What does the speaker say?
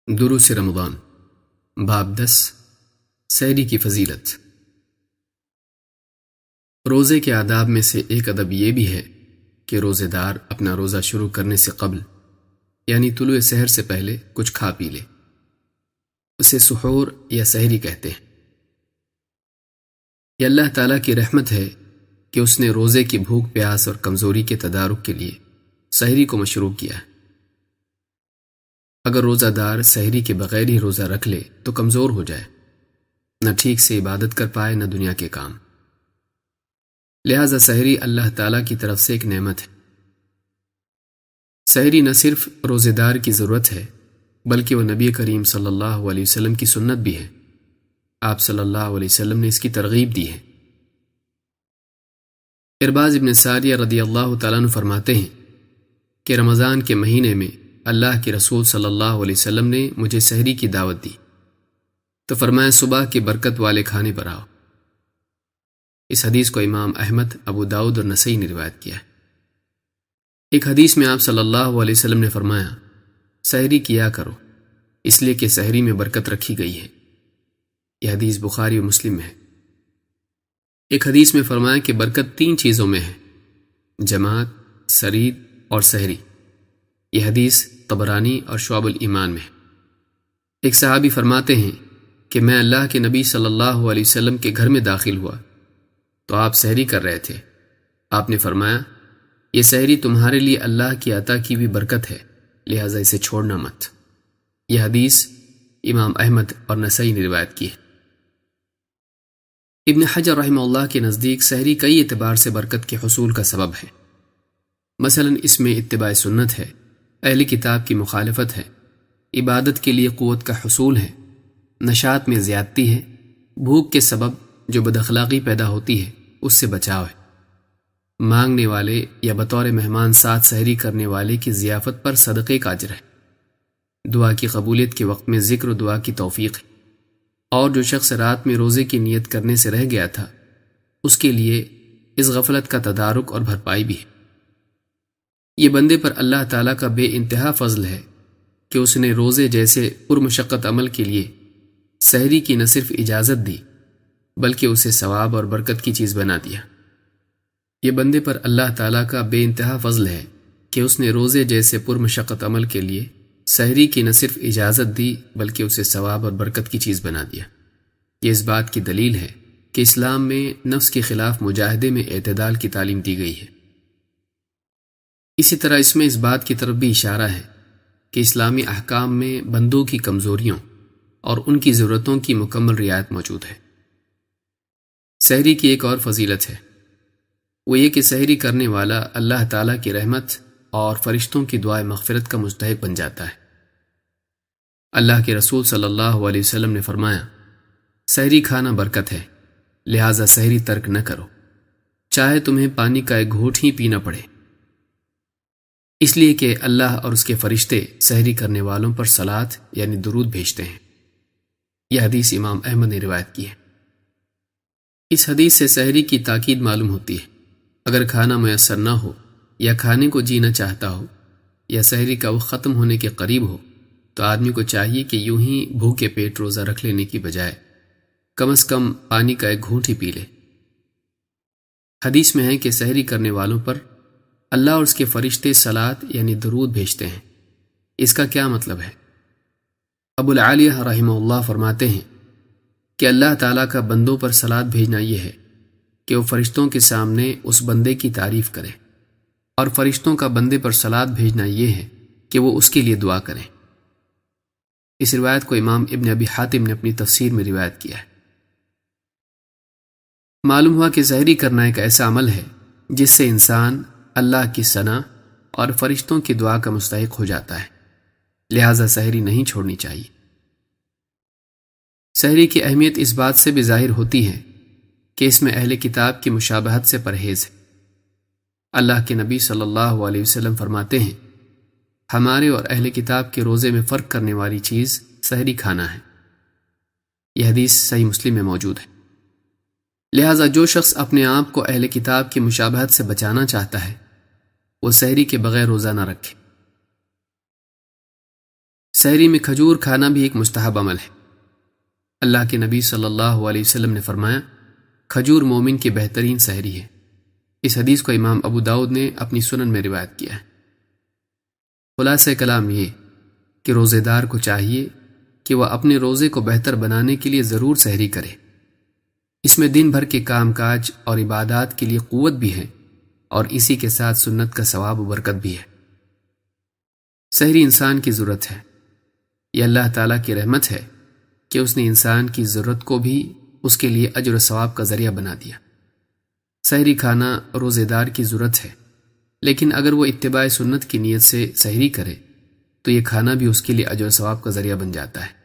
دروس رمضان باب 10 سحری کی فضیلت۔ روزے کے آداب میں سے ایک ادب یہ بھی ہے کہ روزے دار اپنا روزہ شروع کرنے سے قبل یعنی طلوع سحر سے پہلے کچھ کھا پی لے۔ اسے سحور یا سحری کہتے ہیں۔ یہ اللہ تعالیٰ کی رحمت ہے کہ اس نے روزے کی بھوک پیاس اور کمزوری کے تدارک کے لیے سحری کو مشروع کیا ہے۔ اگر روزہ دار سحری کے بغیر ہی روزہ رکھ لے تو کمزور ہو جائے، نہ ٹھیک سے عبادت کر پائے نہ دنیا کے کام۔ لہذا سحری اللہ تعالیٰ کی طرف سے ایک نعمت ہے۔ سحری نہ صرف روزے دار کی ضرورت ہے بلکہ وہ نبی کریم صلی اللہ علیہ وسلم کی سنت بھی ہے۔ آپ صلی اللہ علیہ وسلم نے اس کی ترغیب دی ہے۔ ارباز ابن ساریہ رضی اللہ تعالیٰ عنہ فرماتے ہیں کہ رمضان کے مہینے میں اللہ کے رسول صلی اللہ علیہ وسلم نے مجھے سحری کی دعوت دی تو فرمایا صبح کے برکت والے کھانے پر آؤ۔ اس حدیث کو امام احمد، ابو داؤد اور نسائی نے روایت کیا ہے۔ ایک حدیث میں آپ صلی اللہ علیہ وسلم نے فرمایا سحری کیا کرو اس لیے کہ سحری میں برکت رکھی گئی ہے۔ یہ حدیث بخاری و مسلم میں ہے۔ ایک حدیث میں فرمایا کہ برکت 3 چیزوں میں ہے: جماعت، سرید اور سحری۔ یہ حدیث طبرانی اور شعب الایمان میں ہے۔ ایک صحابی فرماتے ہیں کہ میں اللہ کے نبی صلی اللہ علیہ وسلم کے گھر میں داخل ہوا تو آپ سحری کر رہے تھے۔ آپ نے فرمایا یہ سحری تمہارے لیے اللہ کی عطا کی ہوئی برکت ہے، لہٰذا اسے چھوڑنا مت۔ یہ حدیث امام احمد اور نسائی نے روایت کی ہے۔ ابن حجر رحمہ اللہ کے نزدیک سحری کئی اعتبار سے برکت کے حصول کا سبب ہے۔ مثلا اس میں اتباع سنت ہے، اہل کتاب کی مخالفت ہے، عبادت کے لیے قوت کا حصول ہے، نشاط میں زیادتی ہے، بھوک کے سبب جو بد اخلاقی پیدا ہوتی ہے اس سے بچاؤ ہے، مانگنے والے یا بطور مہمان ساتھ سحری کرنے والے کی ضیافت پر صدقے کا اجر ہے، دعا کی قبولیت کے وقت میں ذکر و دعا کی توفیق ہے، اور جو شخص رات میں روزے کی نیت کرنے سے رہ گیا تھا اس کے لیے اس غفلت کا تدارک اور بھرپائی بھی ہے۔ یہ بندے پر اللہ تعالیٰ کا بے انتہا فضل ہے کہ اس نے روزے جیسے پرمشقت عمل کے لیے سحری کی نہ صرف اجازت دی بلکہ اسے ثواب اور برکت کی چیز بنا دیا۔ یہ بندے پر اللہ تعالیٰ کا بے انتہا فضل ہے کہ اس نے روزے جیسے پرمشقت عمل کے لیے سحری کی نہ صرف اجازت دی بلکہ اسے ثواب اور برکت کی چیز بنا دیا۔ یہ اس بات کی دلیل ہے کہ اسلام میں نفس کے خلاف مجاہدے میں اعتدال کی تعلیم دی گئی ہے۔ اسی طرح اس میں اس بات کی طرف بھی اشارہ ہے کہ اسلامی احکام میں بندوں کی کمزوریوں اور ان کی ضرورتوں کی مکمل رعایت موجود ہے۔ سحری کی ایک اور فضیلت ہے، وہ یہ کہ سحری کرنے والا اللہ تعالیٰ کی رحمت اور فرشتوں کی دعائے مغفرت کا مستحق بن جاتا ہے۔ اللہ کے رسول صلی اللہ علیہ وسلم نے فرمایا سحری کھانا برکت ہے، لہٰذا سحری ترک نہ کرو، چاہے تمہیں پانی کا ایک گھونٹ ہی پینا پڑے، اس لیے کہ اللہ اور اس کے فرشتے سحری کرنے والوں پر صلاۃ یعنی درود بھیجتے ہیں۔ یہ حدیث امام احمد نے روایت کی ہے۔ اس حدیث سے سحری کی تاکید معلوم ہوتی ہے۔ اگر کھانا میسر نہ ہو یا کھانے کو جینا چاہتا ہو یا سحری کا وقت ختم ہونے کے قریب ہو تو آدمی کو چاہیے کہ یوں ہی بھوکے پیٹ روزہ رکھ لینے کی بجائے کم از کم پانی کا ایک گھونٹ ہی پی لے۔ حدیث میں ہے کہ سحری کرنے والوں پر اللہ اور اس کے فرشتے صلاۃ یعنی درود بھیجتے ہیں۔ اس کا کیا مطلب ہے؟ ابو العالیہ رحمہ اللہ فرماتے ہیں کہ اللہ تعالیٰ کا بندوں پر صلاۃ بھیجنا یہ ہے کہ وہ فرشتوں کے سامنے اس بندے کی تعریف کرے، اور فرشتوں کا بندے پر صلاۃ بھیجنا یہ ہے کہ وہ اس کے لیے دعا کریں۔ اس روایت کو امام ابن ابی حاتم نے اپنی تفسیر میں روایت کیا ہے۔ معلوم ہوا کہ سحری کرنا ایک ایسا عمل ہے جس سے انسان اللہ کی ثنا اور فرشتوں کی دعا کا مستحق ہو جاتا ہے، لہٰذا سحری نہیں چھوڑنی چاہیے۔ سحری کی اہمیت اس بات سے بھی ظاہر ہوتی ہے کہ اس میں اہل کتاب کی مشابہت سے پرہیز ہے۔ اللہ کے نبی صلی اللہ علیہ وسلم فرماتے ہیں ہمارے اور اہل کتاب کے روزے میں فرق کرنے والی چیز سحری کھانا ہے۔ یہ حدیث صحیح مسلم میں موجود ہے۔ لہٰذا جو شخص اپنے آپ کو اہل کتاب کی مشابہت سے بچانا چاہتا ہے وہ سحری کے بغیر روزہ نہ رکھے۔ سحری میں کھجور کھانا بھی ایک مستحب عمل ہے۔ اللہ کے نبی صلی اللہ علیہ وسلم نے فرمایا، کھجور مومن کی بہترین سحری ہے۔ اس حدیث کو امام ابو داؤد نے اپنی سنن میں روایت کیا ہے۔ خلاصہ کلام یہ کہ روزے دار کو چاہیے کہ وہ اپنے روزے کو بہتر بنانے کے لیے ضرور سحری کرے۔ اس میں دن بھر کے کام کاج اور عبادات کے لیے قوت بھی ہے اور اسی کے ساتھ سنت کا ثواب و برکت بھی ہے۔ سحری انسان کی ضرورت ہے۔ یہ اللہ تعالیٰ کی رحمت ہے کہ اس نے انسان کی ضرورت کو بھی اس کے لیے اجر و ثواب کا ذریعہ بنا دیا۔ سحری کھانا روزے دار کی ضرورت ہے، لیکن اگر وہ اتباع سنت کی نیت سے سحری کرے تو یہ کھانا بھی اس کے لیے اجر و ثواب کا ذریعہ بن جاتا ہے۔